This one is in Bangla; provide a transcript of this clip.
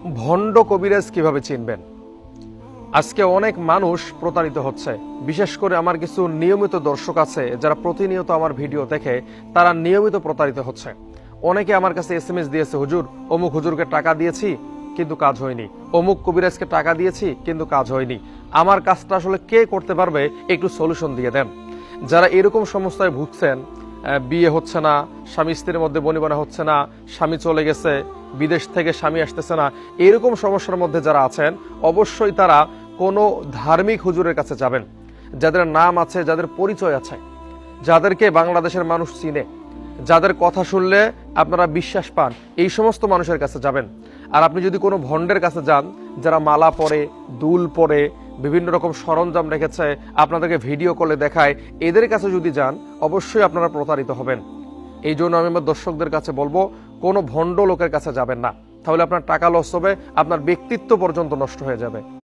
ভণ্ড কবিরাজ কিভাবে চিনবেন? আজকে অনেক মানুষ প্রতারিত হচ্ছে। বিশেষ করে আমার কিছু নিয়মিত দর্শক আছে যারা প্রতিনিয়ত আমার ভিডিও দেখে, তারা নিয়মিত প্রতারিত হচ্ছে। অনেকে আমার কাছে SMS দিয়েছে, হুজুর অমুক হুজুরকে টাকা দিয়েছি কিন্তু কাজ হয়নি, অমুক কবিরাজকে টাকা দিয়েছি কিন্তু কাজ হয়নি, আমার কাজটা আসলে কে করতে পারবে, একটু সলিউশন দিয়ে দেন। যারা এরকম সমস্যায় ভুগছেন, বিয়ে হচ্ছে না, স্বামী স্ত্রীর মধ্যে বনিবনা হচ্ছে না, স্বামী চলে গেছে, বিদেশ থেকে স্বামী আসতেছে না, এরকম সমস্যার মধ্যে যারা আছেন, অবশ্যই তারা কোনো ধার্মিক হুজুরের কাছে যাবেন, যাদের নাম আছে, যাদের পরিচয় আছে, যাদেরকে বাংলাদেশের মানুষ চিনে, যাদের কথা শুনলে আপনারা বিশ্বাস পান, এই সমস্ত মানুষের কাছে যাবেন। আর আপনি যদি কোনো ভণ্ডের কাছে যান, যারা মালা পরে, দুল পরে, বিভিন্ন রকম সরঞ্জাম রেখেছে, আপনাদেরকে ভিডিও কলে দেখায়, এদের কাছে যদি যান, অবশ্যই আপনারা প্রতারিত হবেন। এই জন্য আমি আমার দর্শকদের কাছে বলবো, কোনো ভণ্ড লোকের কাছে যাবেন না, তাহলে আপনার টাকা লস হবে, আপনার ব্যক্তিত্ব পর্যন্ত নষ্ট হয়ে যাবে।